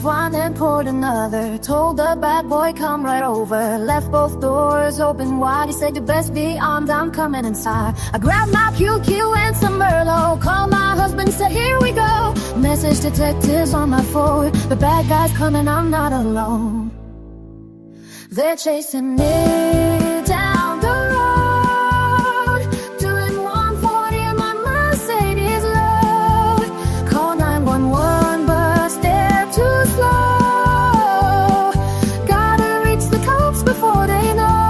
of wine and poured another. Told the bad boy come right over. Left both doors open wide. He said you best be armed, I'm coming inside. I grabbed my QQ and some Merlot. Called my husband, said here we go. Message detectives on my phone. The bad guys coming, I'm not alone. They're chasing me down the road, doing 140 in my Mercedes load. Call 911, but they're too slow. Gotta reach the cops before they know.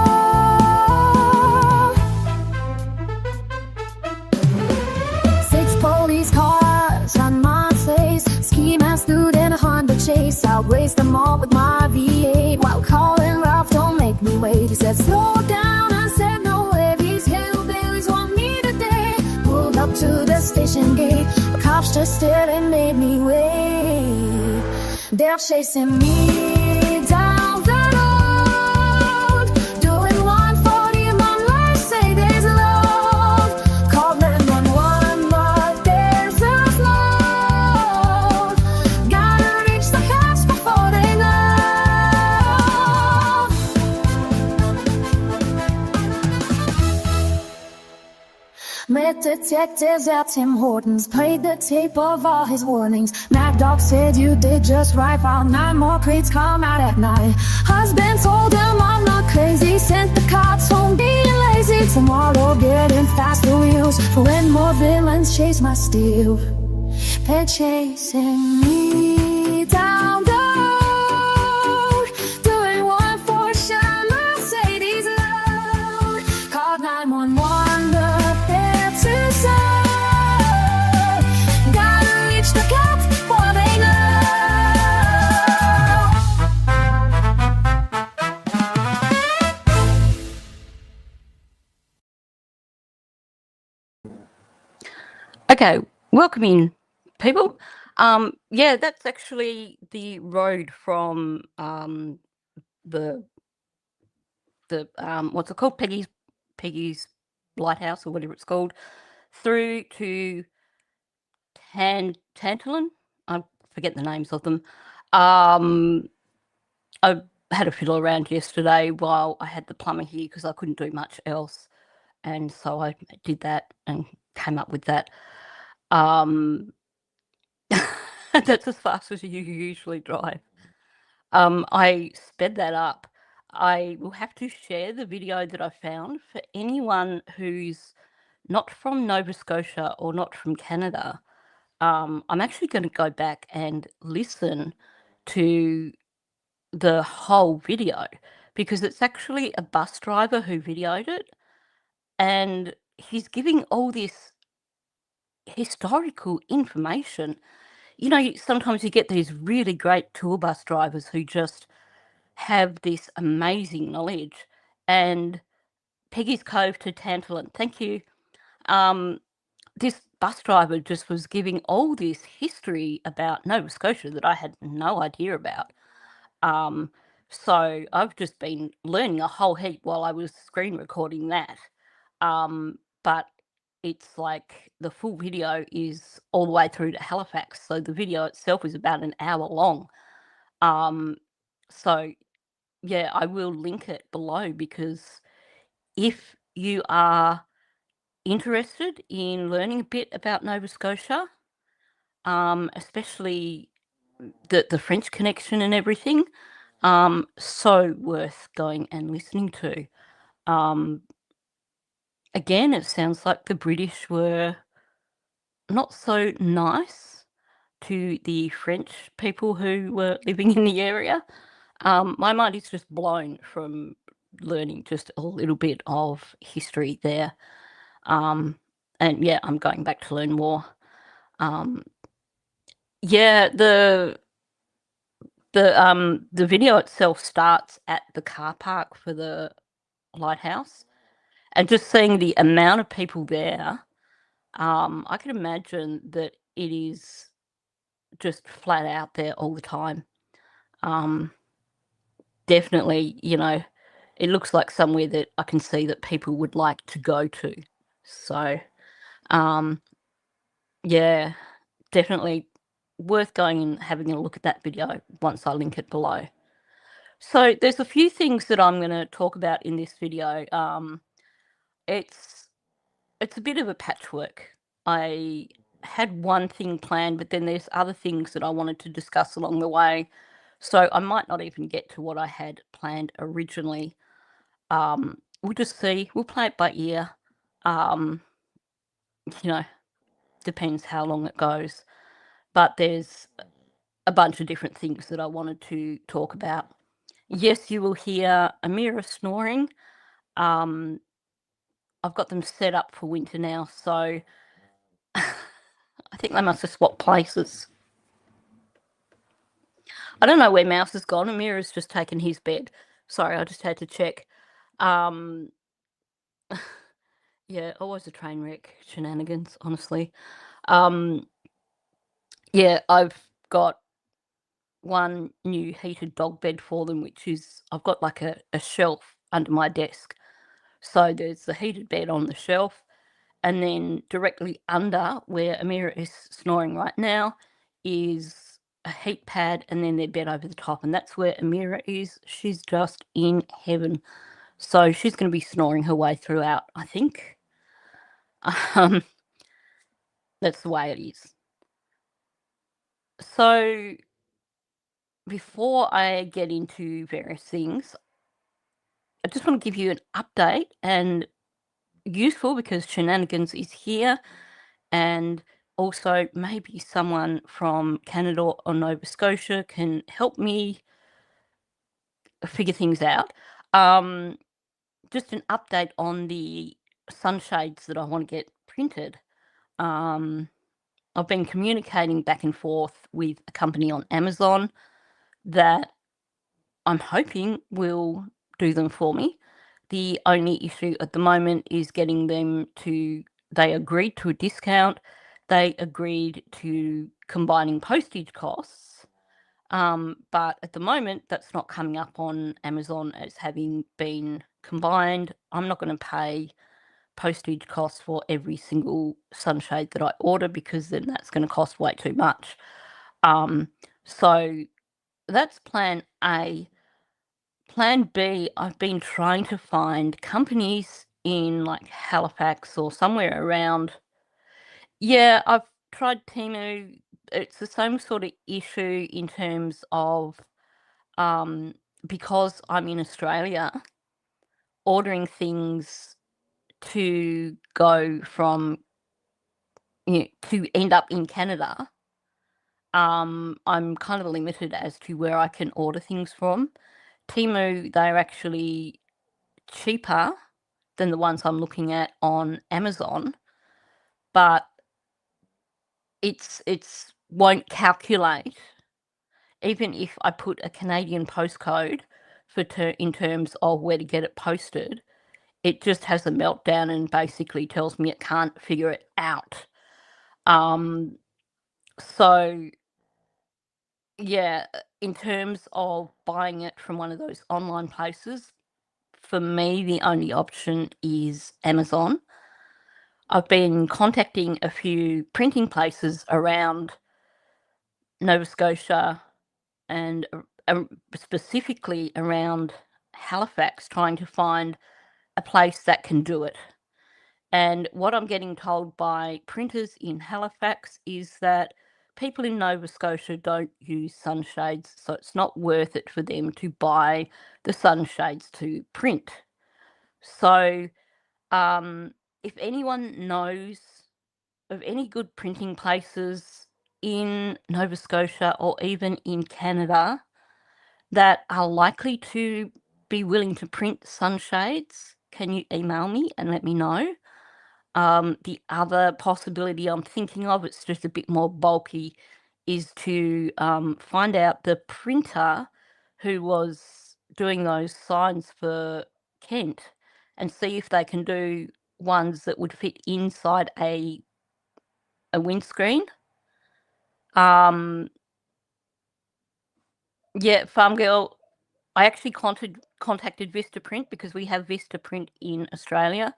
6 police cars on my face. Ski mask dude in a Honda Chase. I'll race them all with my V8 while calling Ralph, don't make me wait. He said slow down, I said no way. These hillbillies want me today. Pulled up to the station gate. The cops just stared and made me wait. They're chasing me down the road, doing 140 in my Mercedes load. Called 911, but they're so slow. Gotta reach the cops before they know. Met detectives at Tim Hortons, played the tape of all his warnings. Mad Dog said you did just right, while 9 more crates come out at night. Husband told him I'm not crazy, sent the cops home being lazy. Tomorrow getting faster wheels for when more villains chase my steel. They're chasing me down the road, doing 140 Mercedes load. Called 911, but they're too slow. Gotta reach the cops before they know. Okay, welcome in, people. Yeah, that's actually the road from the what's it called, Peggy's Lighthouse or whatever it's called, through to Tantalon. I forget the names of them. I had a fiddle around yesterday while I had the plumber here because I couldn't do much else, and so I did that and came up with that. That's as fast as you usually drive. I sped that up. I will have to share the video that I found for anyone who's not from Nova Scotia or not from Canada. I'm actually going to go back and listen to the whole video because it's actually a bus driver who videoed it, and he's giving all this historical information. You know, sometimes you get these really great tour bus drivers who just have this amazing knowledge. And Peggy's Cove to Tantalon, thank you. This bus driver just was giving all this history about Nova Scotia that I had no idea about. So I've just been learning a whole heap while I was screen recording that. But it's like the full video is all the way through to Halifax. So the video itself is about an hour long. So yeah, I will link it below because if you are interested in learning a bit about Nova Scotia, especially the French connection and everything, so worth going and listening to. Again, it sounds like the British were not so nice to the French people who were living in the area. My mind is just blown from learning just a little bit of history there. And yeah, I'm going back to learn more. Yeah, the video itself starts at the car park for the lighthouse, and just seeing the amount of people there, I can imagine that it is just flat out there all the time. Definitely, you know, it looks like somewhere that I can see that people would like to go to. So, yeah, definitely worth going and having a look at that video once I link it below. So there's a few things that I'm going to talk about in this video. It's a bit of a patchwork. I had one thing planned, but then there's other things that I wanted to discuss along the way. So I might not even get to what I had planned originally. We'll just see. We'll play it by ear. Depends how long it goes. But there's a bunch of different things that I wanted to talk about. Yes, you will hear Amira snoring. I've got them set up for winter now, so I think they must have swapped places. I don't know where Mouse has gone. Amira's just taken his bed. Sorry, I just had to check. Yeah, always a train wreck. Shenanigans, honestly. Yeah, I've got one new heated dog bed for them, which is, I've got like a shelf under my desk. So there's the heated bed on the shelf, and then directly under where Amira is snoring right now is a heat pad, and then their bed over the top, and that's where Amira is. She's just in heaven. So she's going to be snoring her way throughout, I think. That's the way it is. So before I get into various things, I just want to give you an update, and useful because Shenanigans is here, and also maybe someone from Canada or Nova Scotia can help me figure things out. Just an update on the sunshades that I want to get printed. I've been communicating back and forth with a company on Amazon that I'm hoping will do them for me. The only issue at the moment is getting them to, they agreed to a discount. They agreed to combining postage costs. But at the moment, that's not coming up on Amazon as having been combined. I'm not going to pay postage costs for every single sunshade that I order, because then that's going to cost way too much. So that's plan A. Plan B, I've been trying to find companies in like Halifax or somewhere around. Yeah, I've tried Temu. It's the same sort of issue in terms of because I'm in Australia, ordering things to go from, to end up in Canada, I'm kind of limited as to where I can order things from. Temu, they're actually cheaper than the ones I'm looking at on Amazon, but it's won't calculate even if I put a Canadian postcode for in terms of where to get it posted. It just has a meltdown and basically tells me it can't figure it out. So yeah, in terms of buying it from one of those online places, for me the only option is Amazon. I've been contacting a few printing places around Nova Scotia and specifically around Halifax, trying to find a place that can do it. And what I'm getting told by printers in Halifax is that people in Nova Scotia don't use sunshades, so it's not worth it for them to buy the sunshades to print. So if anyone knows of any good printing places in Nova Scotia or even in Canada that are likely to be willing to print sunshades, can you email me and let me know? The other possibility I'm thinking of, it's just a bit more bulky, is to find out the printer who was doing those signs for Kent and see if they can do ones that would fit inside a windscreen. Yeah, Farm Girl, I actually contacted Vistaprint because we have Vistaprint in Australia,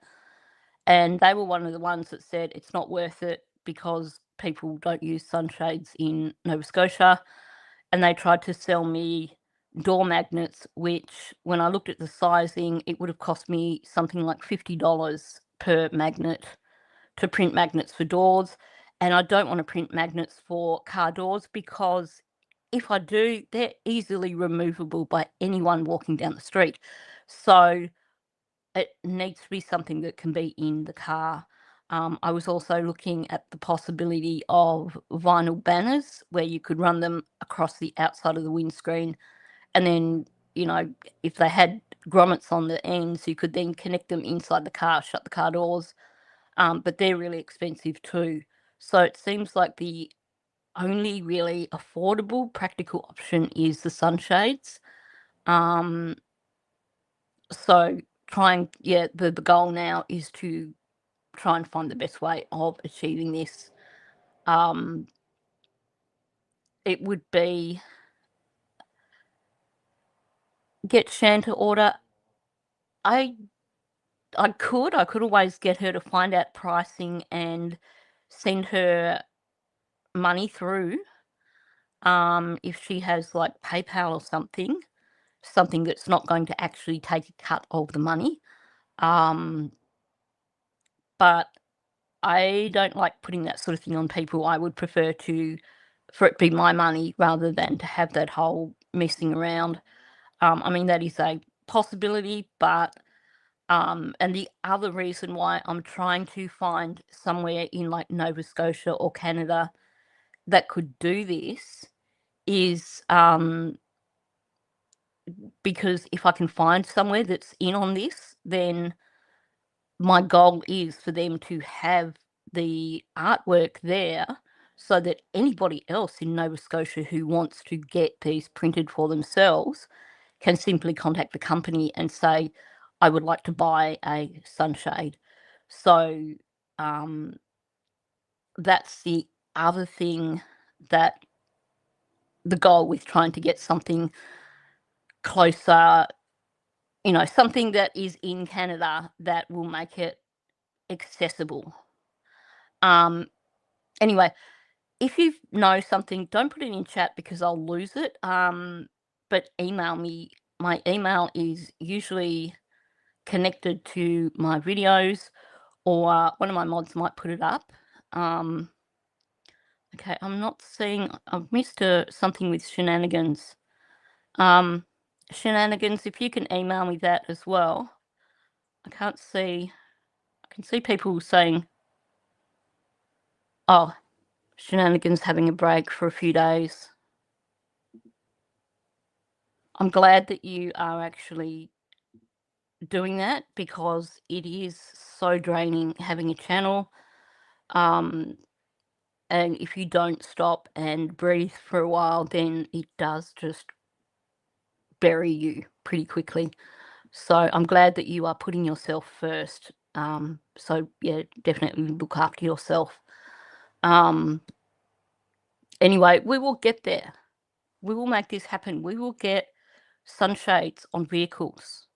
and they were one of the ones that said it's not worth it because people don't use sunshades in Nova Scotia, and they tried to sell me door magnets, which when I looked at the sizing, it would have cost me something like $50 per magnet to print magnets for doors. And I don't want to print magnets for car doors because if I do, they're easily removable by anyone walking down the street. So it needs to be something that can be in the car. I was also looking at the possibility of vinyl banners where you could run them across the outside of the windscreen, and then, if they had grommets on the ends, you could then connect them inside the car, shut the car doors. But they're really expensive too. So it seems like the only really affordable, practical option is the sunshades. So the goal now is to try and find the best way of achieving this. It would be get Shan to order. I could always get her to find out pricing and send her money through. If she has like PayPal or something that's not going to actually take a cut of the money. But I don't like putting that sort of thing on people. I would prefer for it to be my money rather than to have that whole messing around. I mean, that is a possibility, but and the other reason why I'm trying to find somewhere in like Nova Scotia or Canada that could do this is because if I can find somewhere that's in on this, then my goal is for them to have the artwork there so that anybody else in Nova Scotia who wants to get these printed for themselves can simply contact the company and say, I would like to buy a sunshade. So that's the other thing, that the goal with trying to get something closer, something that is in Canada that will make it accessible. Anyway, if you know something, don't put it in chat because I'll lose it. But email me. My email is usually connected to my videos, or one of my mods might put it up. Okay, I'm not seeing. I've missed something with shenanigans. Shenanigans, if you can email me that as well. I can't see. I can see people saying, oh, shenanigans having a break for a few days. I'm glad that you are actually doing that because it is so draining having a channel. And if you don't stop and breathe for a while, then it does just bury you pretty quickly. So I'm glad that you are putting yourself first. So yeah, definitely look after yourself. Anyway, we will get there. We will make this happen. We will get sunshades on vehicles.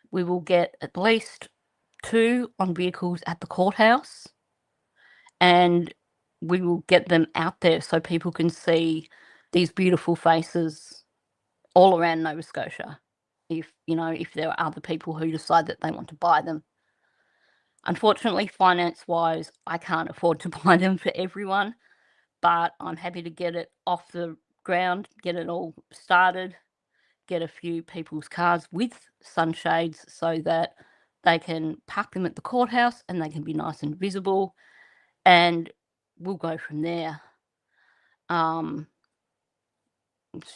We will get at least 2 on vehicles at the courthouse, and we will get them out there so people can see these beautiful faces all around Nova Scotia, if there are other people who decide that they want to buy them. Unfortunately, finance-wise, I can't afford to buy them for everyone, but I'm happy to get it off the ground, get it all started, get a few people's cars with sunshades so that they can park them at the courthouse and they can be nice and visible, and we'll go from there. Let's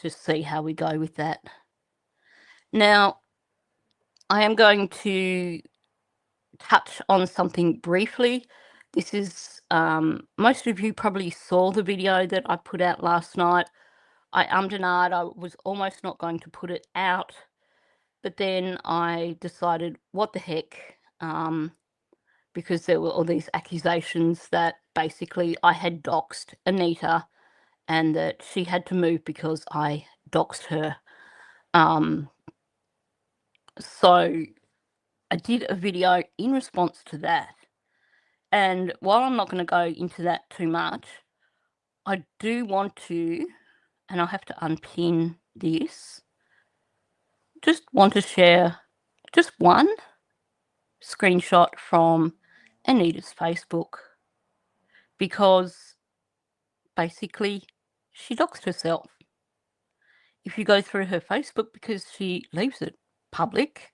just see how we go with that. Now, I am going to touch on something briefly. This is, most of you probably saw the video that I put out last night. I denied. I was almost not going to put it out, but then I decided, what the heck, because there were all these accusations that basically I had doxed Anita and that she had to move because I doxed her. So I did a video in response to that, And while I'm not going to go into that too much, I do want to, and I'll have to unpin this, just want to share just one screenshot from Anita's Facebook, because basically she doxed herself. If you go through her Facebook, because she leaves it public,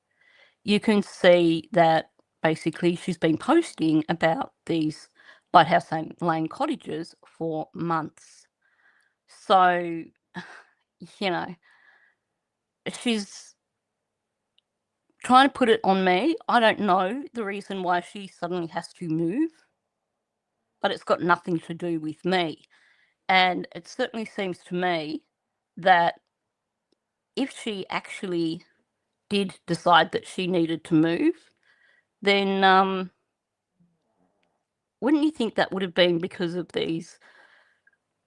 you can see that basically she's been posting about these Lighthouse Lane cottages for months. So, you know, she's trying to put it on me. I don't know the reason why she suddenly has to move, but it's got nothing to do with me. And it certainly seems to me that if she actually did decide that she needed to move, then wouldn't you think that would have been because of these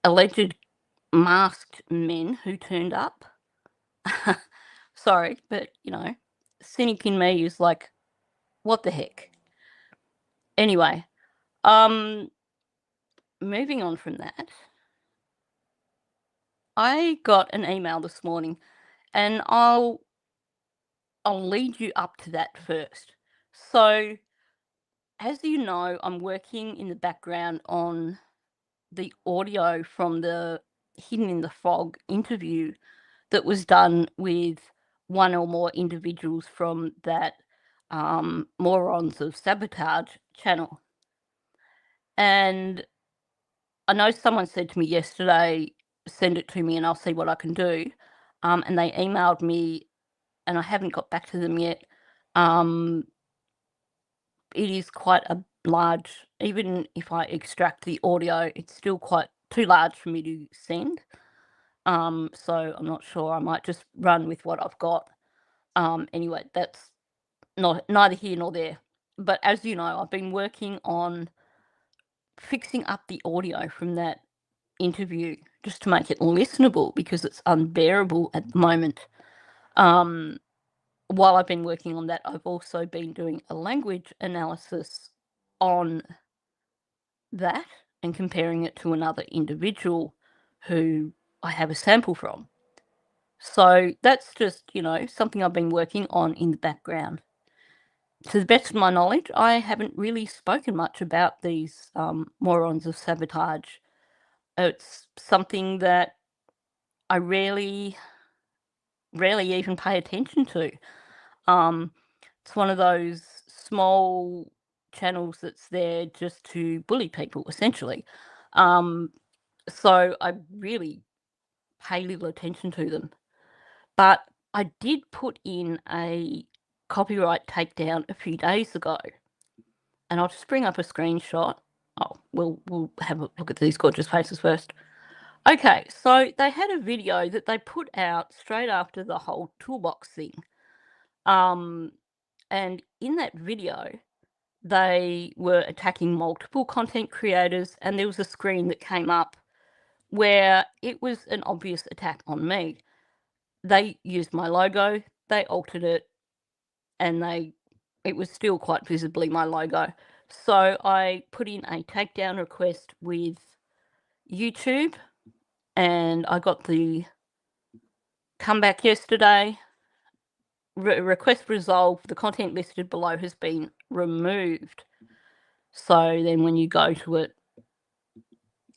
alleged masked men who turned up? Sorry, but, cynic in me is like, what the heck? Anyway, moving on from that, I got an email this morning, and I'll lead you up to that first. So, as you know, I'm working in the background on the audio from the Hidden in the Fog interview that was done with one or more individuals from that Morons of Sabotage channel. And I know someone said to me yesterday, send it to me and I'll see what I can do. And they emailed me, and I haven't got back to them yet. It is quite a large, even if I extract the audio, it's still quite too large for me to send. So I'm not sure. I might just run with what I've got. Anyway, that's neither here nor there. But as you know, I've been working on fixing up the audio from that interview just to make it listenable, because it's unbearable at the moment. While I've been working on that, I've also been doing a language analysis on that and comparing it to another individual who I have a sample from. So that's just, something I've been working on in the background. To the best of my knowledge, I haven't really spoken much about these Morons of Sabotage. It's something that I rarely even pay attention to. It's one of those small channels that's there just to bully people, essentially. So I really pay little attention to them. But I did put in a copyright takedown a few days ago, and I'll just bring up a screenshot. Oh, we'll have a look at these gorgeous faces first. Okay, so they had a video that they put out straight after the whole toolbox thing. And in that video, they were attacking multiple content creators, and there was a screen that came up where it was an obvious attack on me. They used my logo, they altered it, and it was still quite visibly my logo. So I put in a takedown request with YouTube, and I got the comeback yesterday. Request resolved. The content listed below has been removed. So then when you go to it,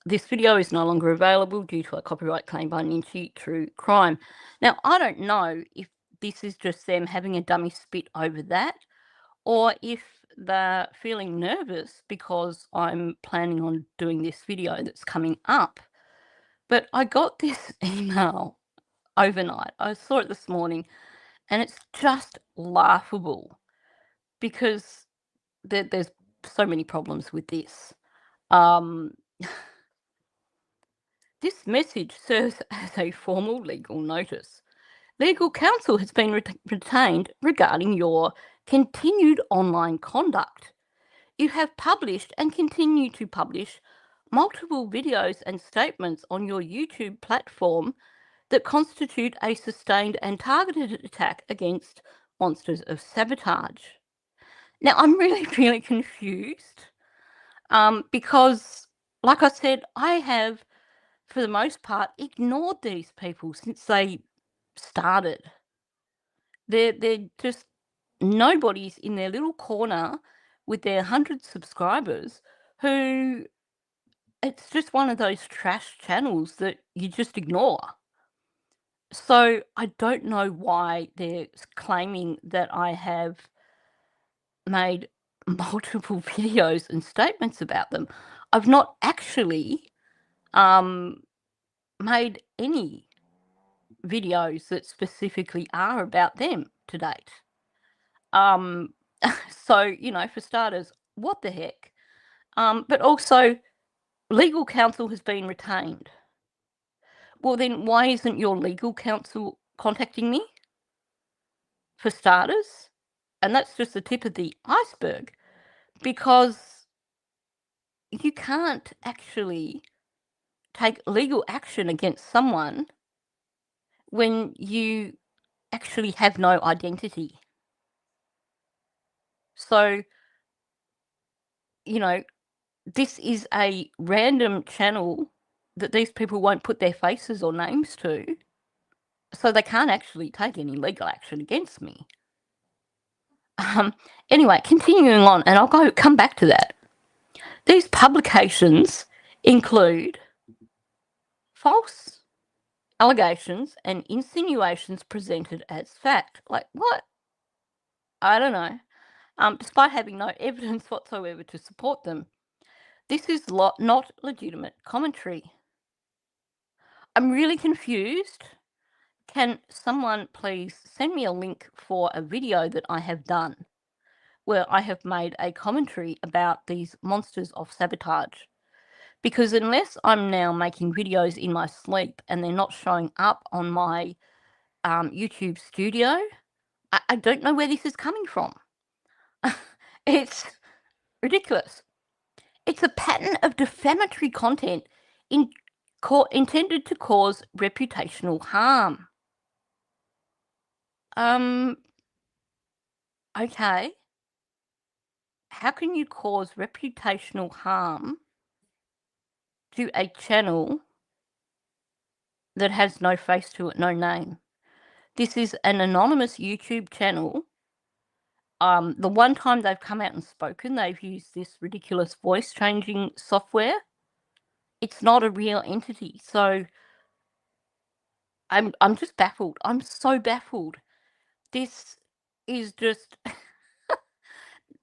this video is no longer available due to a copyright claim by Ninchi True Crime. Now, I don't know if this is just them having a dummy spit over that, or if they're feeling nervous because I'm planning on doing this video that's coming up. But I got this email overnight. I saw it this morning, and it's just laughable, because there's so many problems with this. This message serves as a formal legal notice. Legal counsel has been retained regarding your continued online conduct. You have published and continue to publish multiple videos and statements on your YouTube platform that constitute a sustained and targeted attack against monsters of sabotage. Now, I'm really, really confused. Because, like I said, I have, for the most part, ignored these people since they started. They're just nobodies in their little corner with their 100 subscribers who it's just one of those trash channels that you just ignore. So I don't know why they're claiming that I have made multiple videos and statements about them. I've not actually made any videos that specifically are about them to date. So, you know, for starters, what the heck? But also, legal counsel has been retained. Well, then why isn't your legal counsel contacting me? For starters, and that's just the tip of the iceberg, because you can't actually take legal action against someone when you actually have no identity. So, you know, this is a random channel that these people won't put their faces or names to, so they can't actually take any legal action against me. Anyway, continuing on, and I'll come back to that. These publications include false allegations and insinuations presented as fact. Like, what? I don't know. Despite having no evidence whatsoever to support them. This is not legitimate commentary. I'm really confused. Can someone please send me a link for a video that I have done where I have made a commentary about these monsters of sabotage? Because unless I'm now making videos in my sleep and they're not showing up on my YouTube studio, I don't know where this is coming from. It's ridiculous. It's a pattern of defamatory content intended to cause reputational harm. Okay. How can you cause reputational harm to a channel that has no face to it, no name? This is an anonymous YouTube channel. The one time they've come out and spoken, they've used this ridiculous voice changing software. It's not a real entity. So I'm just baffled. I'm so baffled. This is just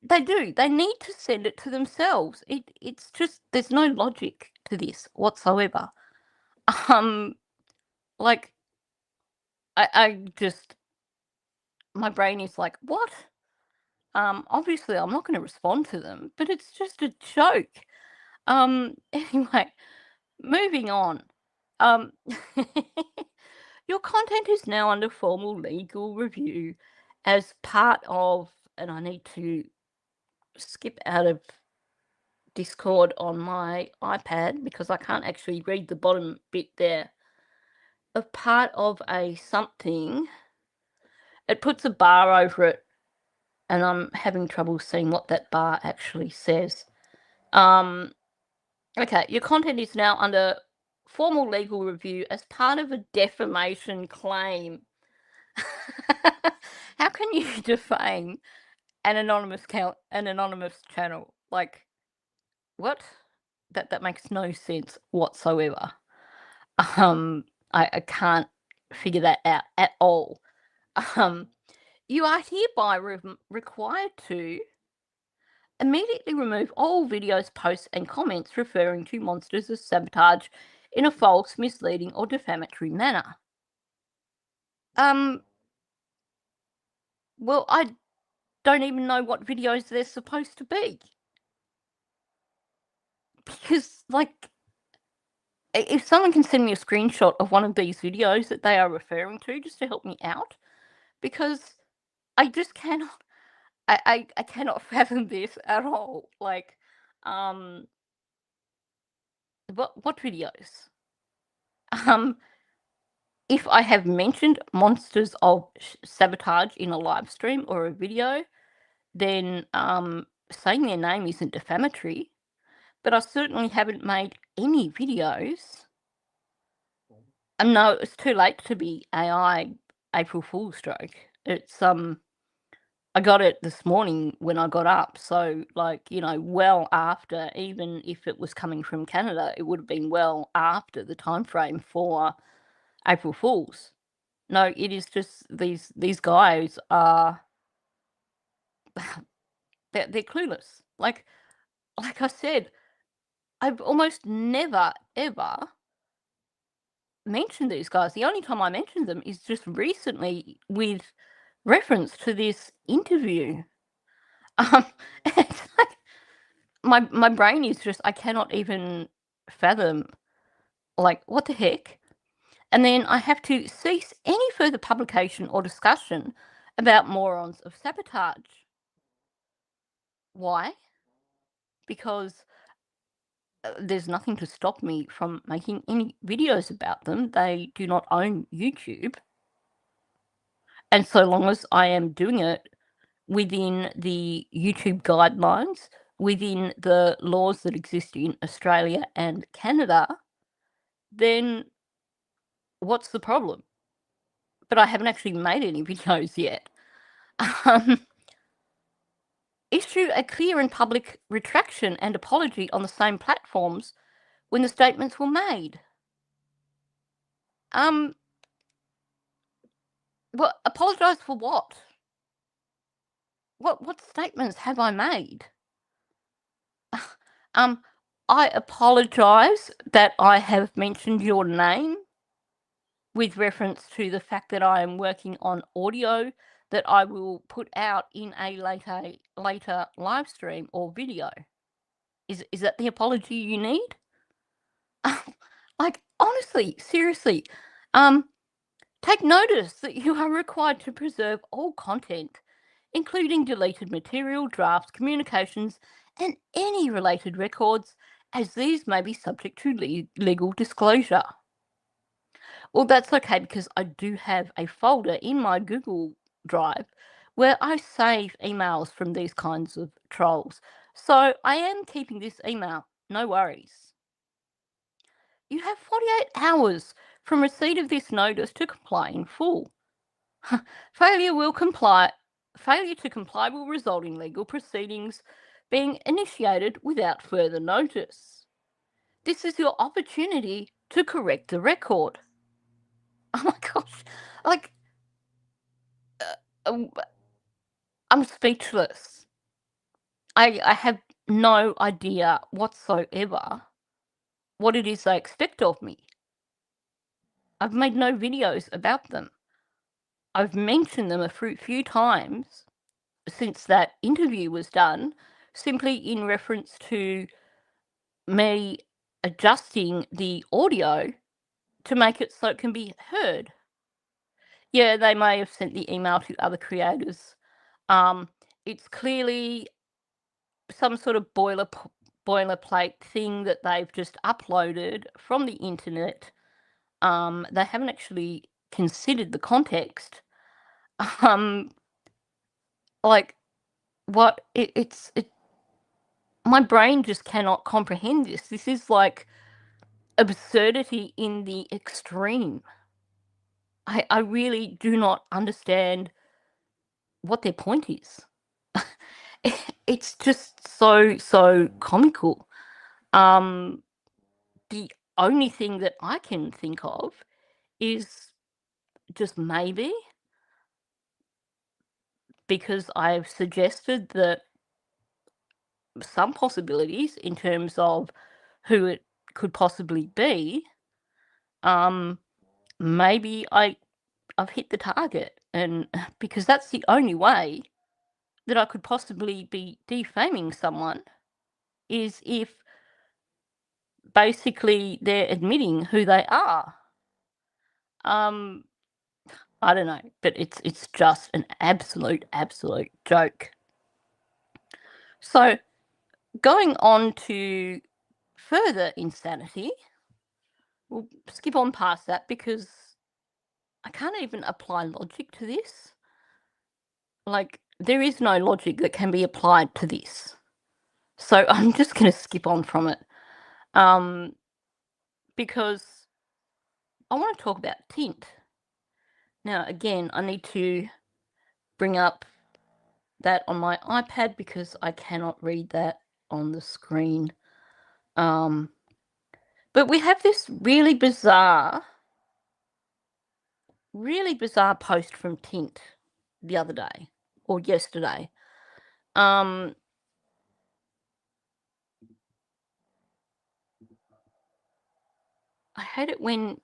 they need to send it to themselves. It's just there's no logic to this whatsoever. Like I just my brain is like, what? Obviously I'm not going to respond to them, but it's just a joke. Anyway, moving on. Your content is now under formal legal review as part of, and I need to skip out of Discord on my iPad because I can't actually read the bottom bit there. A part of a something. It puts a bar over it, and I'm having trouble seeing what that bar actually says. Okay, your content is now under formal legal review as part of a defamation claim. How can you defame an anonymous channel? Like, what? That makes no sense whatsoever. I can't figure that out at all. You are hereby required to immediately remove all videos, posts, and comments referring to monsters as sabotage in a false, misleading, or defamatory manner. Well, I don't even know what videos they're supposed to be. Because, like, if someone can send me a screenshot of one of these videos that they are referring to just to help me out, because I just cannot, I cannot fathom this at all. Like, what videos? If I have mentioned monsters of sabotage in a live stream or a video, then saying their name isn't defamatory. but I certainly haven't made any videos. And no, it's too late to be AI April Fool's joke. It's I got it this morning when I got up, so, like, well after, even if it was coming from Canada, it would have been well after the time frame for April Fools. No, it is just these guys are they're clueless. Like I said, I've almost never, ever mentioned these guys. The only time I mentioned them is just recently with reference to this interview. Um, it's like my brain is just, I cannot even fathom, like, what the heck? And then I have to cease any further publication or discussion about morons of sabotage. Why? Because there's nothing to stop me from making any videos about them. They do not own YouTube. And so long as I am doing it within the YouTube guidelines, within the laws that exist in Australia and Canada, then what's the problem? But I haven't actually made any videos yet. Um, issue a clear and public retraction and apology on the same platforms when the statements were made. Well, apologise for what? What statements have I made? I apologise that I have mentioned your name with reference to the fact that I am working on audio that I will put out in a later live stream or video. Is that the apology you need? Like, honestly, seriously, take notice that you are required to preserve all content, including deleted material, drafts, communications, and any related records, as these may be subject to legal disclosure. Well, that's okay, because I do have a folder in my Google Drive where I save emails from these kinds of trolls. So I am keeping this email, no worries. You have 48 hours from receipt of this notice to comply in full. Failure to comply will result in legal proceedings being initiated without further notice. This is your opportunity to correct the record. Oh my gosh, like, um, I'm speechless. I have no idea whatsoever what it is they expect of me. I've made no videos about them. I've mentioned them a few times since that interview was done, simply in reference to me adjusting the audio to make it so it can be heard. Yeah, they may have sent the email to other creators. It's clearly some sort of boilerplate thing that they've just uploaded from the internet. They haven't actually considered the context. Like, what? My brain just cannot comprehend this. This is like absurdity in the extreme. I really do not understand what their point is. It's just so comical. The only thing that I can think of is just maybe because I've suggested that some possibilities in terms of who it could possibly be, maybe I've hit the target, and because that's the only way that I could possibly be defaming someone is if basically they're admitting who they are. I don't know, but it's just an absolute joke. So, going on to further insanity, we'll skip on past that because I can't even apply logic to this. Like, there is no logic that can be applied to this. So I'm just going to skip on from it because I want to talk about tint. Now, again, I need to bring up that on my iPad because I cannot read that on the screen. But we have this really bizarre post from Tint the other day or yesterday. I hate it when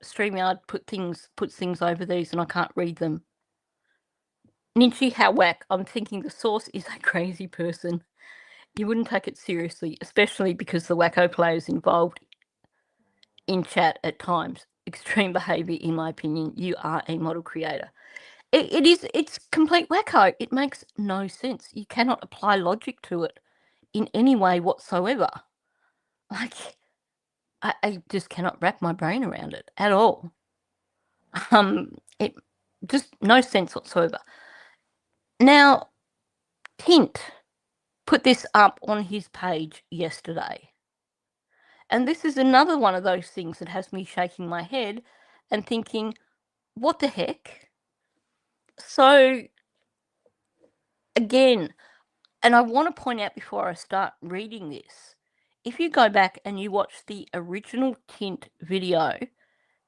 StreamYard puts things over these and I can't read them. Ninchi, how whack. I'm thinking the source is a crazy person. You wouldn't take it seriously, especially because the wacko players involved in chat at times. Extreme behaviour, in my opinion. You are a model creator. It's complete wacko. It makes no sense. You cannot apply logic to it in any way whatsoever. Like, I just cannot wrap my brain around it at all. It just no sense whatsoever. Now, Tint put this up on his page yesterday. And this is another one of those things that has me shaking my head and thinking, what the heck? So, again, and I want to point out before I start reading this, if you go back and you watch the original Tint video,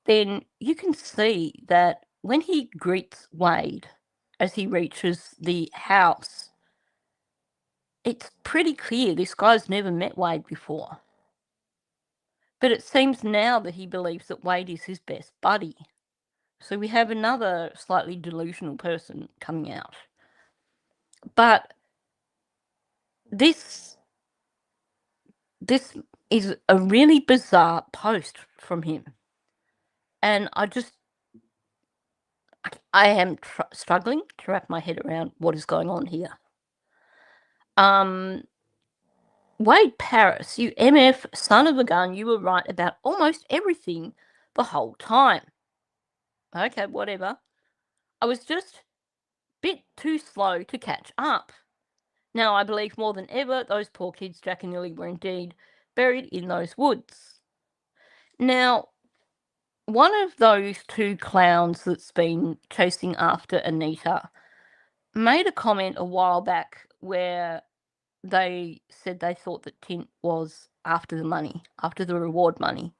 then you can see that when he greets Wade as he reaches the house, it's pretty clear this guy's never met Wade before. But it seems now that he believes that Wade is his best buddy. So we have another slightly delusional person coming out. But this is a really bizarre post from him. And I am struggling to wrap my head around what is going on here. Wade Paris, you MF son of a gun, you were right about almost everything the whole time. Okay, whatever. I was just a bit too slow to catch up. Now I believe more than ever those poor kids, Jack and Lily, were indeed buried in those woods. Now, one of those two clowns that's been chasing after Anita made a comment a while back where they said they thought that Tint was after the money, after the reward money.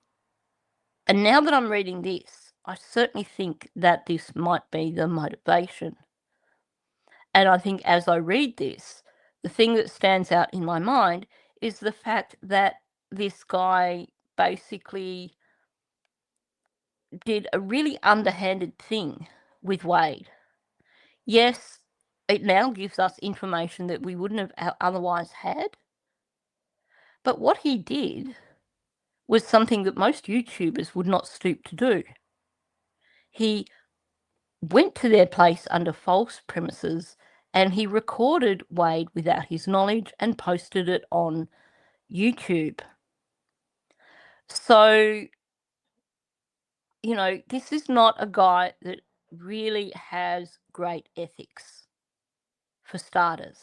And now that I'm reading this, I certainly think that this might be the motivation. And I think as I read this, the thing that stands out in my mind is the fact that this guy basically did a really underhanded thing with Wade. Yes, it now gives us information that we wouldn't have otherwise had. But what he did was something that most YouTubers would not stoop to do. He went to their place under false premises and he recorded Wade without his knowledge and posted it on YouTube. So, you know, this is not a guy that really has great ethics, for starters.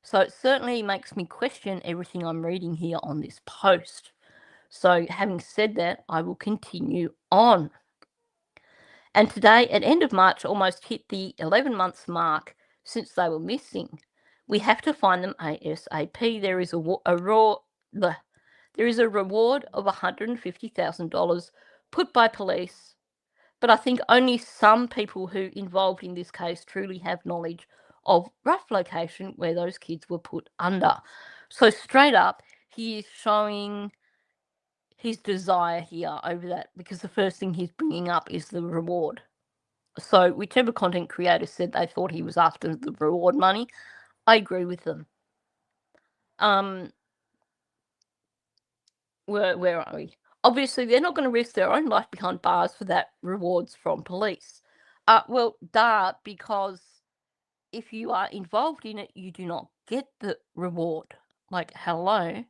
So it certainly makes me question everything I'm reading here on this post. So having said that, I will continue on. And today, at end of March, almost hit the 11 months mark since they were missing. We have to find them ASAP. There is a reward of $150,000 put by police, but I think only some people who involved in this case truly have knowledge of rough location where those kids were put under. So straight up, he is showing his desire here over that because the first thing he's bringing up is the reward. So whichever content creator said they thought he was after the reward money, I agree with them. Where are we? Obviously, they're not going to risk their own life behind bars for that rewards from police. Well, because if you are involved in it, you do not get the reward. Like, hello.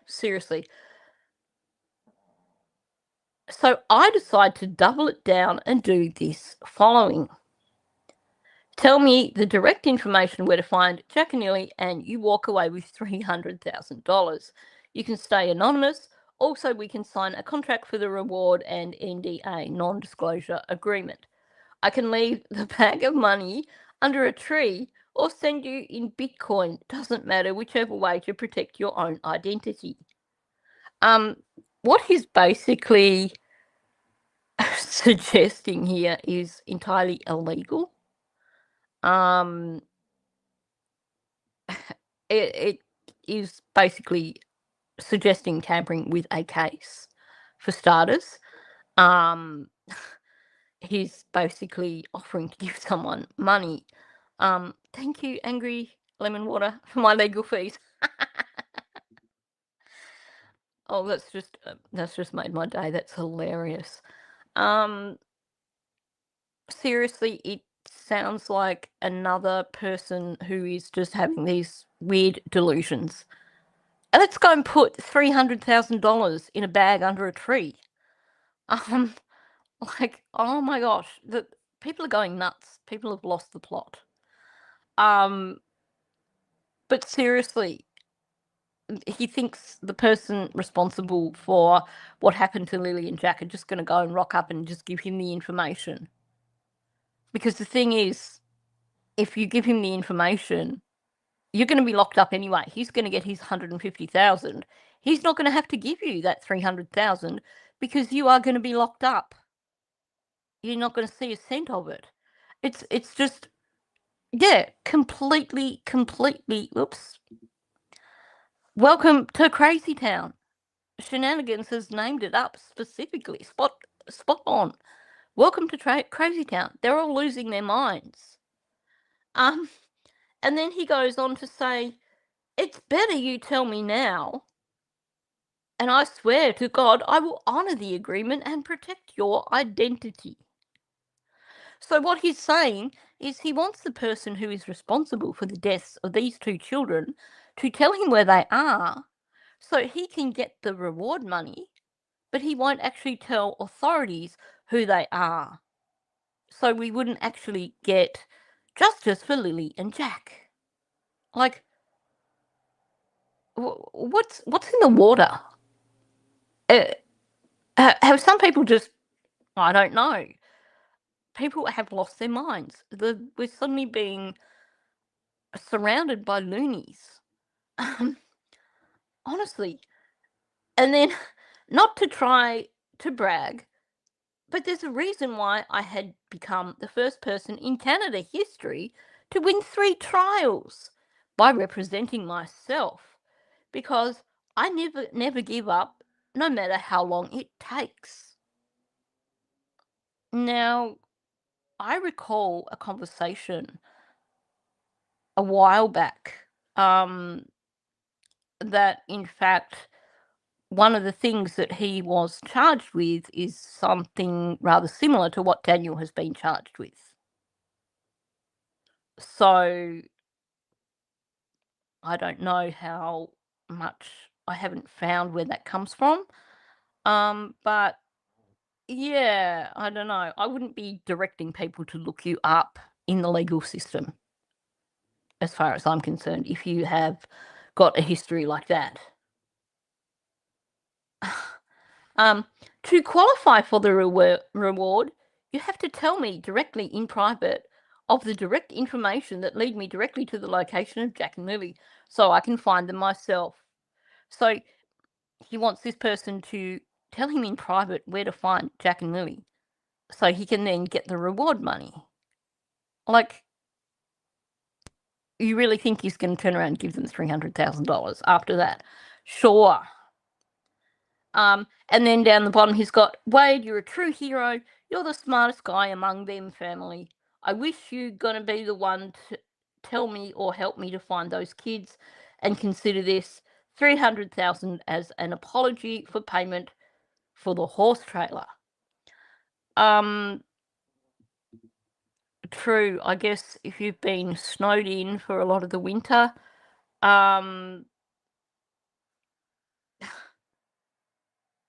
Seriously. So I decide to double it down and do this following. Tell me the direct information where to find Jack and Lily, and you walk away with $300,000. You can stay anonymous. Also, we can sign a contract for the reward and NDA, non-disclosure agreement. I can leave the bag of money under a tree or send you in Bitcoin. Doesn't matter, whichever way to protect your own identity. What he's basically suggesting here is entirely illegal. It is basically suggesting tampering with a case, for starters. He's basically offering to give someone money. Thank you, Angry Lemon Water, for my legal fees. Oh, that's just made my day. That's hilarious. Seriously, it sounds like another person who is just having these weird delusions. Let's go and put $300,000 in a bag under a tree. Like, oh my gosh, the people are going nuts. People have lost the plot. But seriously, he thinks the person responsible for what happened to Lily and Jack are just going to go and rock up and just give him the information. Because the thing is, if you give him the information, you're going to be locked up anyway. He's going to get his 150,000. He's not going to have to give you that 300,000 because you are going to be locked up. You're not going to see a cent of it. It's just, yeah, completely. Oops. Welcome to Crazy Town. Shenanigans has named it up specifically. Spot on. Welcome to Crazy Town. They're all losing their minds. And then he goes on to say, it's better you tell me now, and I swear to God I will honour the agreement and protect your identity. So what he's saying is he wants the person who is responsible for the deaths of these two children to tell him where they are so he can get the reward money, but he won't actually tell authorities who they are. So we wouldn't actually get justice for Lily and Jack. Like, what's in the water? Have some people just, I don't know. People have lost their minds. We're suddenly being surrounded by loonies. Honestly. And then, not to try to brag, but there's a reason why I had become the first person in Canada history to win 3 trials by representing myself, because I never give up, no matter how long it takes. Now, I recall a conversation a while back, that in fact one of the things that he was charged with is something rather similar to what Daniel has been charged with. So I don't know how much, I haven't found where that comes from. But yeah, I don't know. I wouldn't be directing people to look you up in the legal system, as far as I'm concerned, if you have got a history like that. To qualify for the reward, you have to tell me directly in private of the direct information that lead me directly to the location of Jack and Lily, so I can find them myself. So he wants this person to tell him in private where to find Jack and Lily, so he can then get the reward money. Like, you really think he's going to turn around and give them $300,000 after that? Sure. And then down the bottom, he's got, Wade, you're a true hero. You're the smartest guy among them family. I wish you're going to be the one to tell me or help me to find those kids, and consider this 300,000 as an apology for payment for the horse trailer. True, I guess if you've been snowed in for a lot of the winter,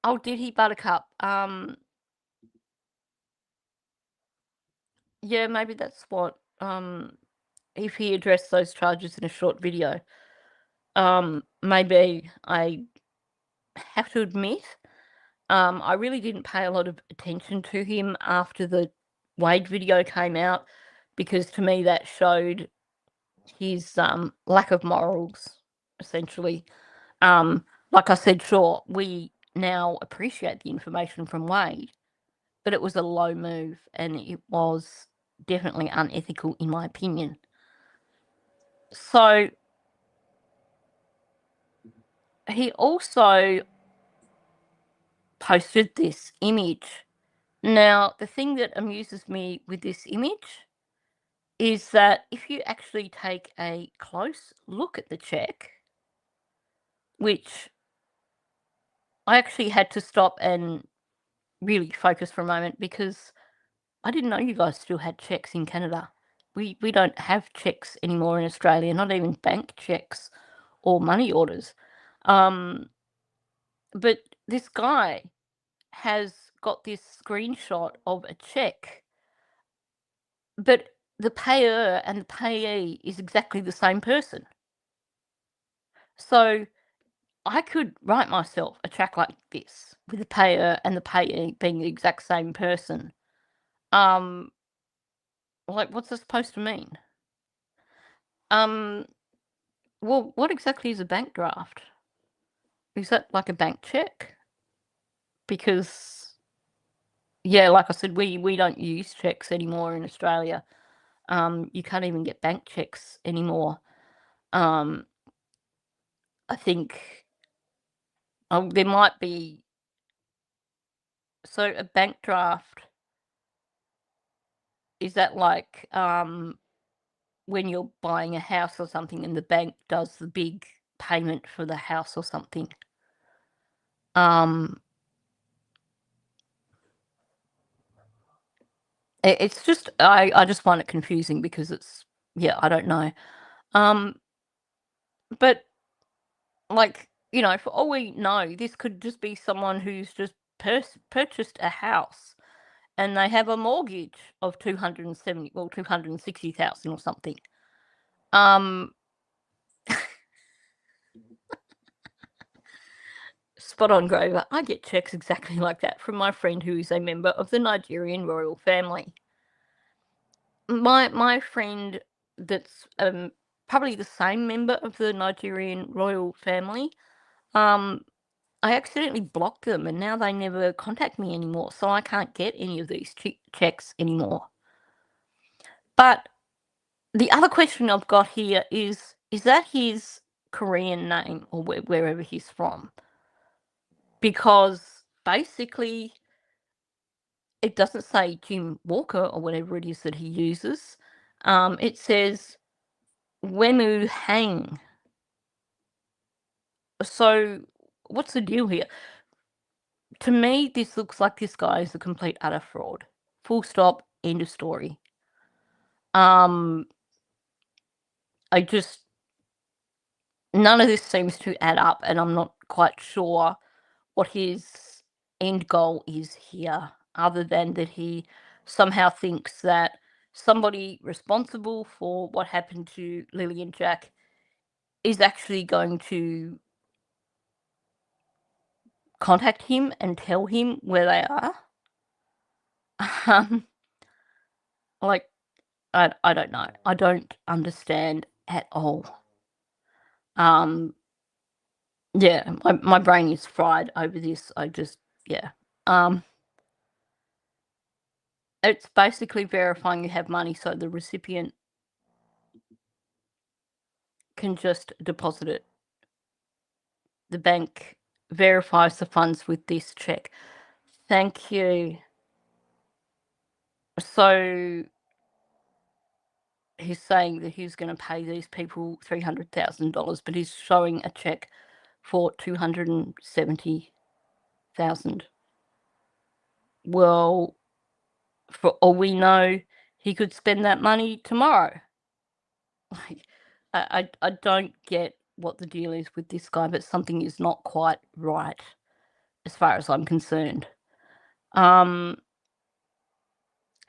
oh, did he, Buttercup? Yeah, maybe that's what if he addressed those charges in a short video. Maybe I have to admit, I really didn't pay a lot of attention to him after the Wade video came out, because to me that showed his lack of morals, essentially. Like I said, sure, we now appreciate the information from Wade, but it was a low move and it was definitely unethical, in my opinion. So he also posted this image. Now, the thing that amuses me with this image is that if you actually take a close look at the check, which I actually had to stop and really focus for a moment, because I didn't know you guys still had checks in Canada. We don't have checks anymore in Australia, not even bank checks or money orders. But this guy has got this screenshot of a check, but the payer and the payee is exactly the same person. So I could write myself a check like this with the payer and the payee being the exact same person. Like, what's this supposed to mean? Well, what exactly is a bank draft? Is that like a bank check? Because, yeah, like I said, we don't use checks anymore in Australia. You can't even get bank checks anymore. I think there might be. So a bank draft, is that like when you're buying a house or something and the bank does the big payment for the house or something? It's just, I just find it confusing because it's, yeah, I don't know. But like, for all we know, this could just be someone who's just purchased a house and they have a mortgage of 260,000 or something. Spot on, Grover. I get checks exactly like that from my friend who is a member of the Nigerian royal family. My friend that's probably the same member of the Nigerian royal family, I accidentally blocked them and now they never contact me anymore, so I can't get any of these checks anymore. But the other question I've got here is that his Korean name or wherever he's from? Because basically it doesn't say Jim Walker or whatever it is that he uses. It says Wemu Hang. So what's the deal here? To me, this looks like this guy is a complete utter fraud. Full stop, end of story. I just, none of this seems to add up, and I'm not quite sure what his end goal is here, other than that he somehow thinks that somebody responsible for what happened to Lily and Jack is actually going to contact him and tell him where they are. Like, I don't know. I don't understand at all. Yeah, my brain is fried over this. Yeah. It's basically verifying you have money so the recipient can just deposit it. The bank verifies the funds with this check. Thank you. So he's saying that he's going to pay these people $300,000, but he's showing a check for $270,000. Well, for all we know, he could spend that money tomorrow. Like, I don't get what the deal is with this guy, but something is not quite right as far as I'm concerned.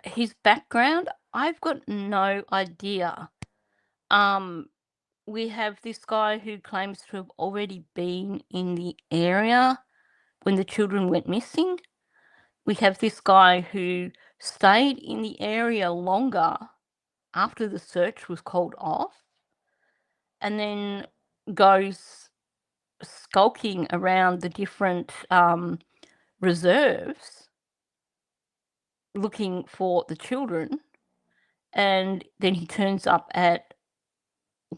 His background, I've got no idea. We have this guy who claims to have already been in the area when the children went missing. We have this guy who stayed in the area longer after the search was called off and then goes skulking around the different reserves looking for the children, and then he turns up at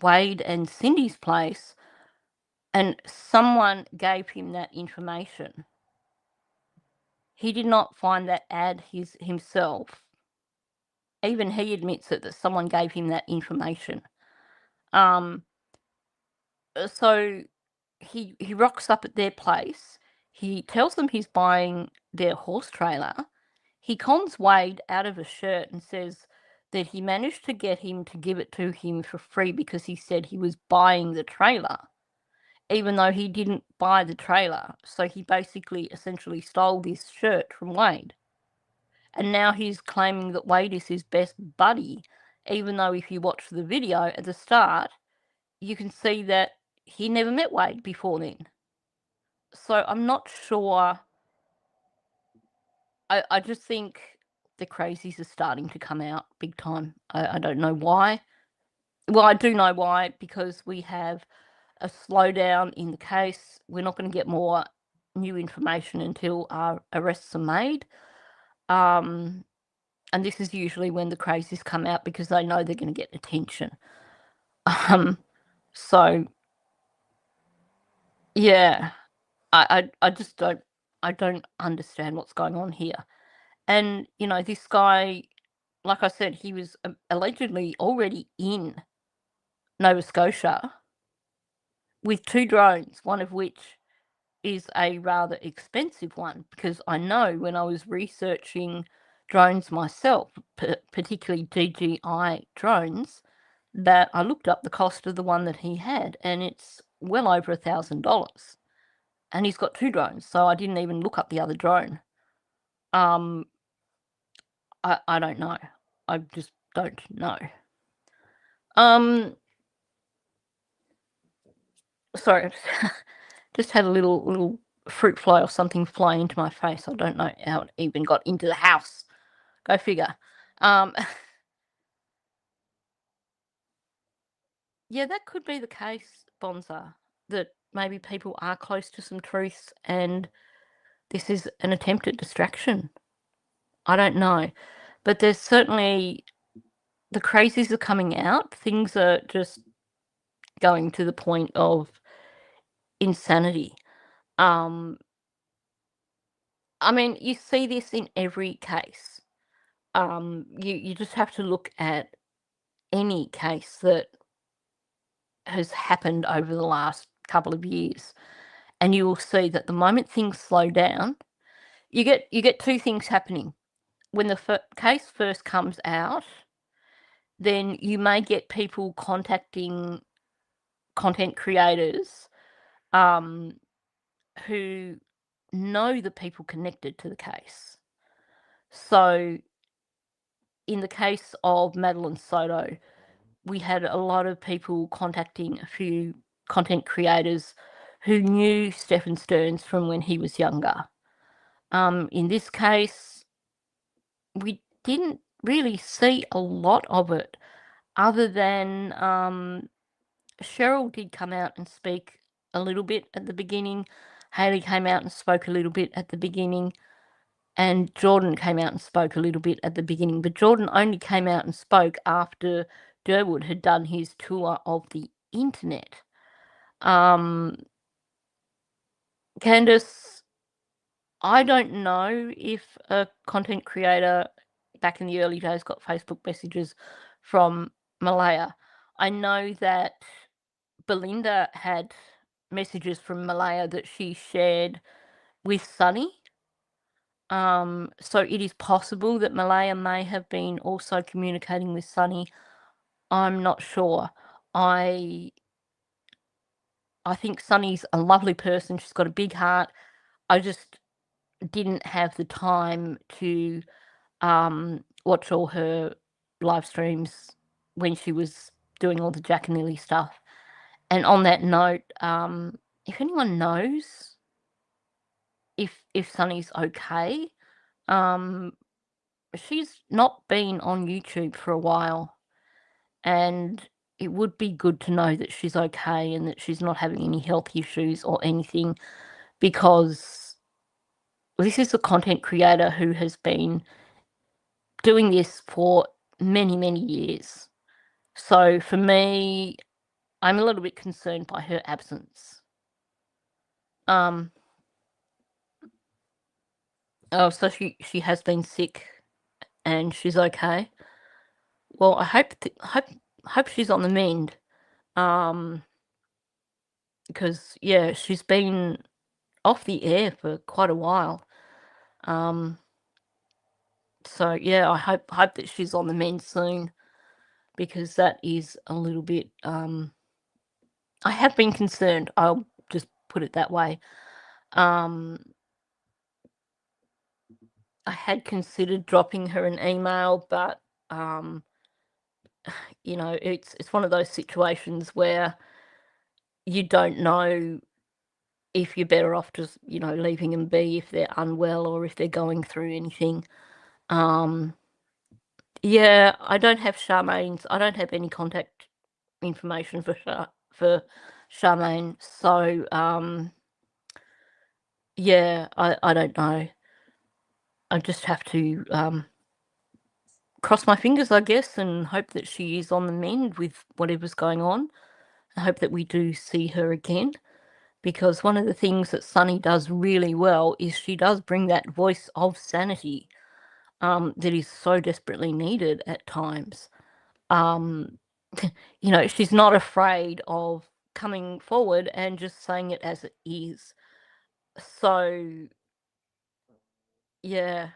Wade and Cindy's place, and someone gave him that information. He did not find that ad himself. Even he admits it, that someone gave him that information. So he rocks up at their place. He tells them he's buying their horse trailer. He cons Wade out of a shirt and says that he managed to get him to give it to him for free because he said he was buying the trailer, even though he didn't buy the trailer. So he basically essentially stole this shirt from Wade. And now he's claiming that Wade is his best buddy, even though if you watch the video at the start, you can see that he never met Wade before then. So I'm not sure. I just think the crazies are starting to come out big time. I don't know why. Well, I do know why, because we have a slowdown in the case. We're not going to get more new information until our arrests are made. And this is usually when the crazies come out because they know they're going to get attention. So yeah, I just don't understand what's going on here. And this guy, like I said, he was allegedly already in Nova Scotia with 2 drones, one of which is a rather expensive one, because I know when I was researching drones myself, particularly DJI drones, that I looked up the cost of the one that he had, and it's well over $1,000. And he's got 2 drones, so I didn't even look up the other drone. I don't know. I just don't know. Sorry, just had a little fruit fly or something fly into my face. I don't know how it even got into the house. Go figure. Yeah, that could be the case, Bonza, that maybe people are close to some truths and this is an attempt at distraction. I don't know. But there's certainly, the crazies are coming out. Things are just going to the point of insanity. I mean, you see this in every case. You just have to look at any case that has happened over the last couple of years, and you will see that the moment things slow down, you get 2 things happening. When the case first comes out, then you may get people contacting content creators who know the people connected to the case. So in the case of Madeline Soto, we had a lot of people contacting a few content creators who knew Stephen Stearns from when he was younger. In this case, we didn't really see a lot of it, other than Cheryl did come out and speak a little bit at the beginning. Hayley came out and spoke a little bit at the beginning. And Jordan came out and spoke a little bit at the beginning. But Jordan only came out and spoke after Durwood had done his tour of the internet. Candace, I don't know if a content creator back in the early days got Facebook messages from Malaya. I know that Belinda had messages from Malaya that she shared with Sunny. So it is possible that Malaya may have been also communicating with Sunny. I'm not sure. I think Sunny's a lovely person. She's got a big heart. I just didn't have the time to watch all her live streams when she was doing all the Jack and Lily stuff. And on that note, if anyone knows if Sunny's okay, she's not been on YouTube for a while, and it would be good to know that she's okay and that she's not having any health issues or anything, because this is a content creator who has been doing this for many, many years. So for me, I'm a little bit concerned by her absence. Oh, so she has been sick and she's okay. Well, I hope she's on the mend. Because yeah, she's been off the air for quite a while. So yeah, I hope that she's on the mend soon, because that is a little bit. I have been concerned. I'll just put it that way. I had considered dropping her an email, but you know, it's one of those situations where you don't know if you're better off just, you know, leaving them be if they're unwell or if they're going through anything. Yeah, I don't have Charmaine's. I don't have any contact information for Charmaine. So yeah, I don't know. I just have to cross my fingers, I guess, and hope that she is on the mend with whatever's going on. I hope that we do see her again, because one of the things that Sunny does really well is she does bring that voice of sanity that is so desperately needed at times. You know, she's not afraid of coming forward and just saying it as it is. So yeah.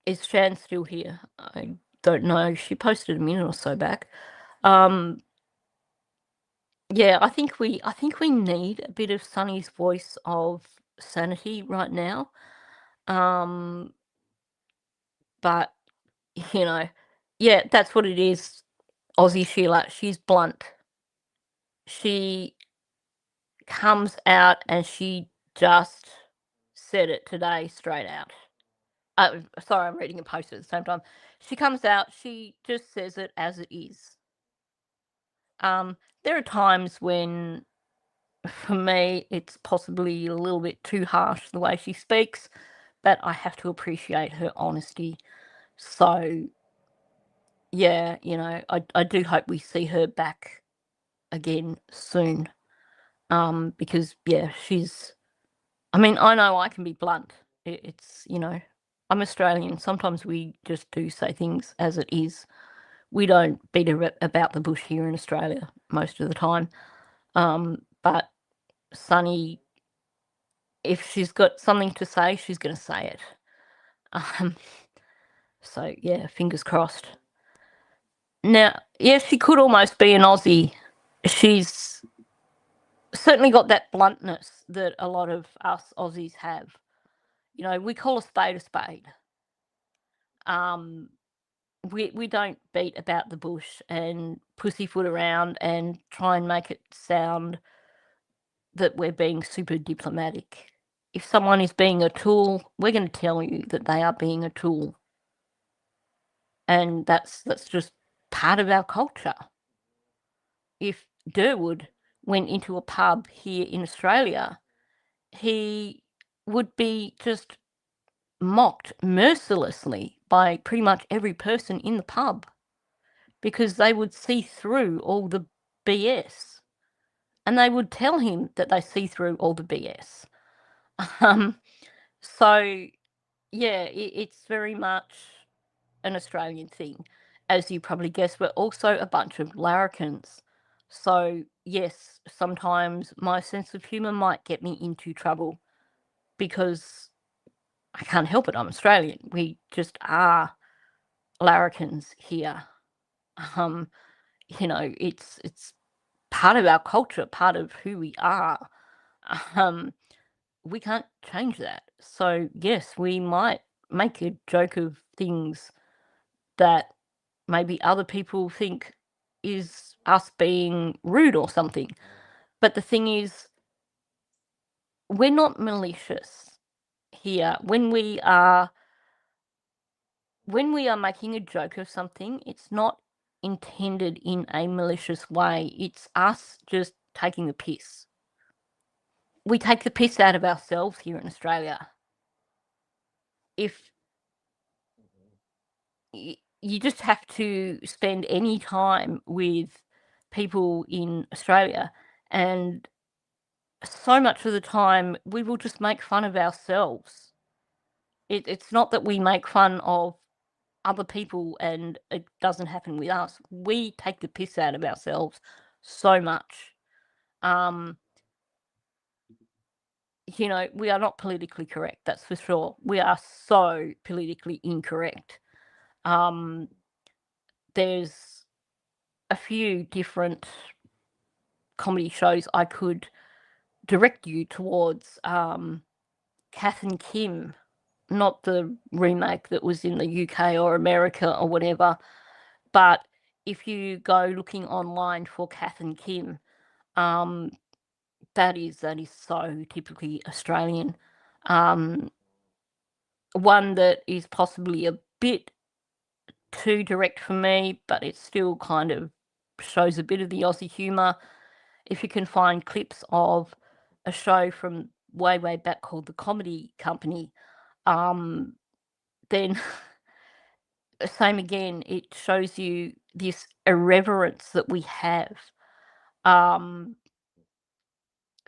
Is Shan still here? I don't know. She posted a minute or so back. Yeah, I think we need a bit of Sunny's voice of sanity right now. But you know, yeah, that's what it is. Aussie Sheila, she's blunt. She comes out and she just said it today straight out. Sorry, I'm reading a post at the same time. She comes out, she just says it as it is. There are times when, for me, it's possibly a little bit too harsh the way she speaks, but I have to appreciate her honesty. So, yeah, you know, I do hope we see her back again soon. Because, yeah, I mean, I know I can be blunt. It's, you know, I'm Australian. Sometimes we just do say things as it is. We don't beat about the bush here in Australia most of the time. But Sunny, if she's got something to say, she's going to say it. So, yeah, fingers crossed. Now, yeah, she could almost be an Aussie. She's certainly got that bluntness that a lot of us Aussies have. You know, we call a spade a spade. We don't beat about the bush and pussyfoot around and try and make it sound that we're being super diplomatic. If someone is being a tool, we're going to tell you that they are being a tool. And that's just part of our culture. If Durwood went into a pub here in Australia, he would be just mocked mercilessly by pretty much every person in the pub, because they would see through all the BS, and they would tell him that they see through all the BS. So yeah, it's very much an Australian thing. As you probably guessed, we're also a bunch of larrikins. So yes, sometimes my sense of humour might get me into trouble, because I can't help it. I'm Australian. We just are larrikins here. You know, it's part of our culture, part of who we are. We can't change that. So yes, we might make a joke of things that maybe other people think is us being rude or something. But the thing is, we're not malicious here. When we are making a joke of something, it's not intended in a malicious way. It's us just taking the piss. We take the piss out of ourselves here in Australia. If you just have to spend any time with people in Australia, and so much of the time we will just make fun of ourselves. It's not that we make fun of other people and it doesn't happen with us. We take the piss out of ourselves so much. We are not politically correct, that's for sure. We are so politically incorrect. There's a few different comedy shows I could direct you towards. Kath and Kim, not the remake that was in the UK or America or whatever, but if you go looking online for Kath and Kim, that is so typically Australian. One that is possibly a bit too direct for me, but it still kind of shows a bit of the Aussie humour. If you can find clips of a show from way back called The Comedy Company, then same again, it shows you this irreverence that we have.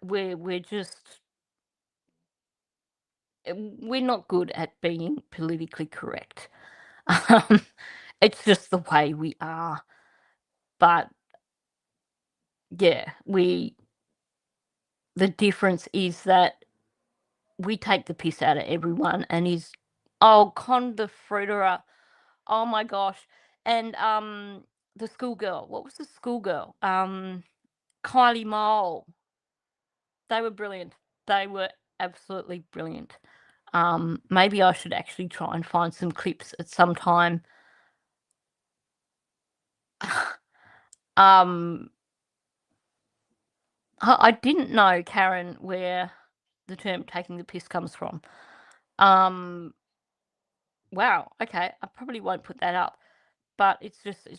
We're just we're not good at being politically correct. It's just the way we are. But yeah, the difference is that we take the piss out of everyone, and Con the fruiterer. Oh my gosh. And the schoolgirl. What was the schoolgirl? Kylie Mole. They were brilliant. They were absolutely brilliant. Maybe I should actually try and find some clips at some time. I didn't know, Karen, where the term taking the piss comes from. Wow, okay, I probably won't put that up, but it's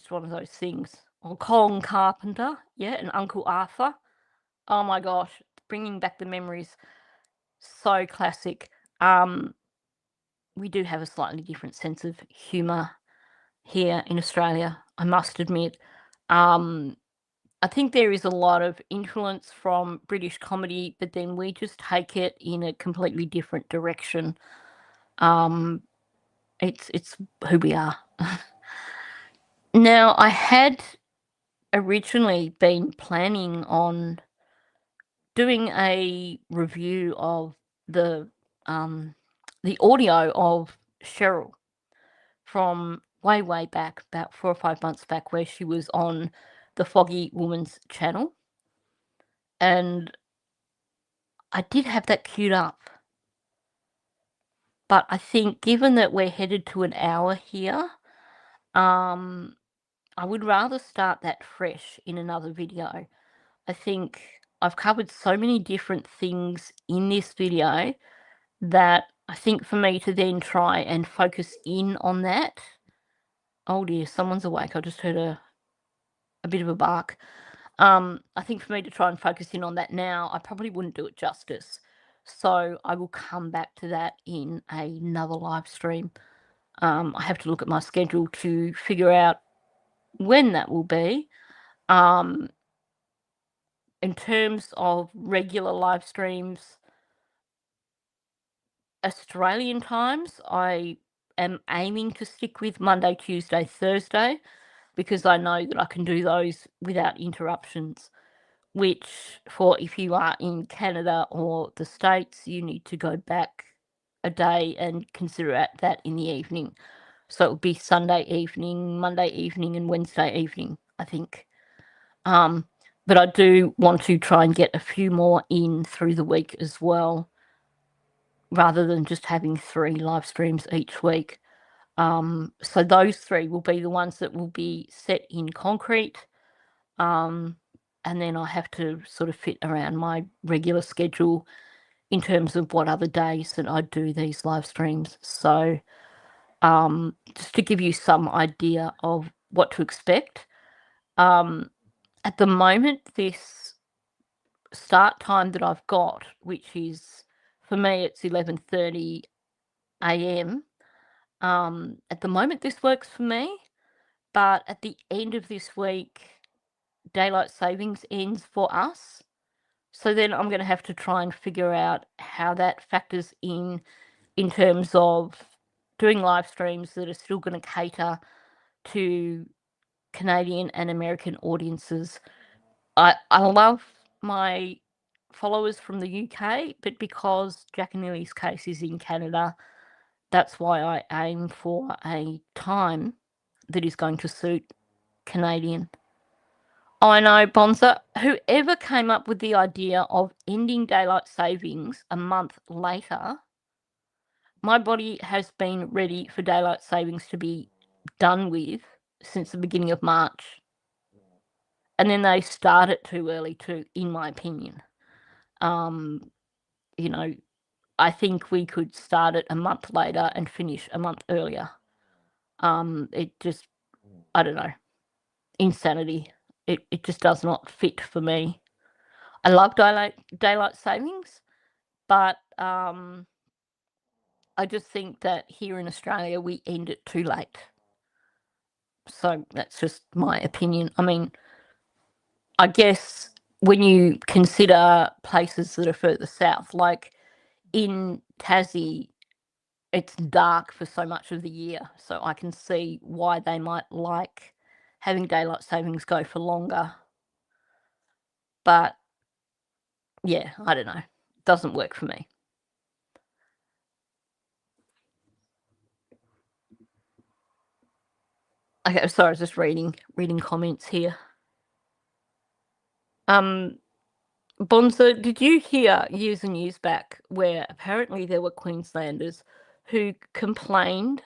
one of those things. Or Colin Carpenter, yeah, and Uncle Arthur. Oh my gosh, bringing back the memories. So classic. We do have a slightly different sense of humour here in Australia, I must admit. I think there is a lot of influence from British comedy, but then we just take it in a completely different direction. It's who we are. Now, I had originally been planning on doing a review of the audio of Cheryl from way back, about 4 or 5 months back, where she was on the Foggy Woman's channel. And I did have that queued up. But I think given that we're headed to an hour here, I would rather start that fresh in another video. I think I've covered so many different things in this video that I think for me to then try and focus in on that. Oh dear, someone's awake. I just heard a bit of a bark. I think for me to try and focus in on that now, I probably wouldn't do it justice. So I will come back to that in another live stream. I have to look at my schedule to figure out when that will be. In terms of regular live streams, Australian times, I am aiming to stick with Monday, Tuesday, Thursday, because I know that I can do those without interruptions, which for if you are in Canada or the States, you need to go back a day and consider that in the evening. So it would be Sunday evening, Monday evening, and Wednesday evening, I think. But I do want to try and get a few more in through the week as well. rather than just having 3 live streams each week. So those 3 will be the ones that will be set in concrete. And then I have to sort of fit around my regular schedule in terms of what other days that I do these live streams. So just to give you some idea of what to expect. At the moment, this start time that I've got, which is, for me, it's 11:30 a.m. At the moment, this works for me, but at the end of this week, daylight savings ends for us. So then I'm going to have to try and figure out how that factors in terms of doing live streams that are still going to cater to Canadian and American audiences. I love my followers from the UK, but because Jack and Lily's case is in Canada, that's why I aim for a time that is going to suit Canadian. I know, Bonza, whoever came up with the idea of ending daylight savings a month later, my body has been ready for daylight savings to be done with since the beginning of March. And then they start it too early too, in my opinion. You know, I think we could start it a month later and finish a month earlier. It just, I don't know, insanity. It just does not fit for me. I love daylight savings, but I just think that here in Australia we end it too late. So that's just my opinion. I mean, I guess when you consider places that are further south, like in Tassie, it's dark for so much of the year, so I can see why they might like having daylight savings go for longer. But yeah, I don't know. Doesn't work for me. Okay, sorry, I was just reading comments here. Bonzo, did you hear years and years back where apparently there were Queenslanders who complained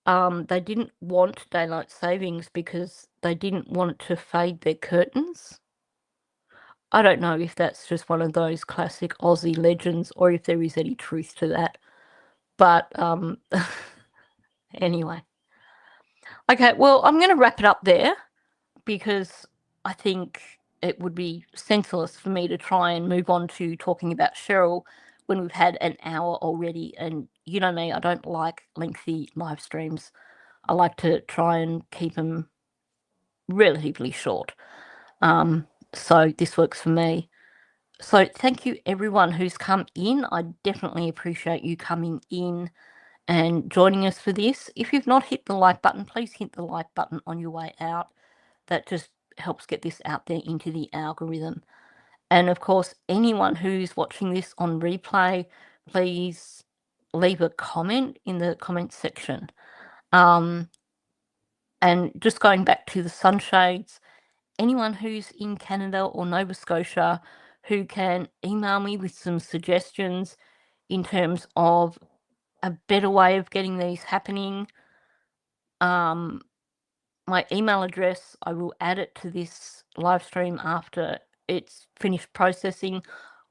they didn't want daylight savings because they didn't want to fade their curtains? I don't know if that's just one of those classic Aussie legends or if there is any truth to that. But anyway. Okay, well, I'm going to wrap it up there because I think it would be senseless for me to try and move on to talking about Cheryl when we've had an hour already. And you know me, I don't like lengthy live streams. I like to try and keep them relatively short. So this works for me. So thank you everyone who's come in. I definitely appreciate you coming in and joining us for this. If you've not hit the like button, please hit the like button on your way out. That just helps get this out there into the algorithm. And of course, anyone who's watching this on replay, please leave a comment in the comments section. And just going back to the sunshades, anyone who's in Canada or Nova Scotia who can email me with some suggestions in terms of a better way of getting these happening. My email address, I will add it to this live stream after it's finished processing,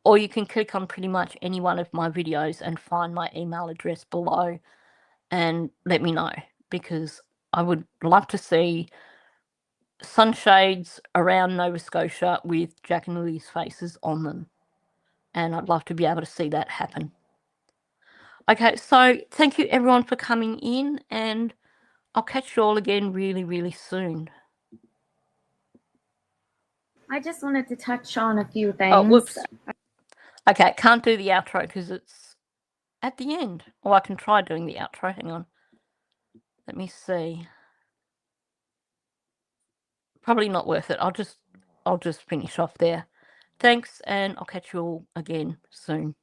or you can click on pretty much any one of my videos and find my email address below and let me know, because I would love to see sunshades around Nova Scotia with Jack and Lily's faces on them, and I'd love to be able to see that happen. Okay, so thank you everyone for coming in, and I'll catch you all again really, really soon. I just wanted to touch on a few things. Oh, whoops. Okay, can't do the outro because it's at the end. Or I can try doing the outro. Hang on. Let me see. Probably not worth it. I'll just finish off there. Thanks, and I'll catch you all again soon.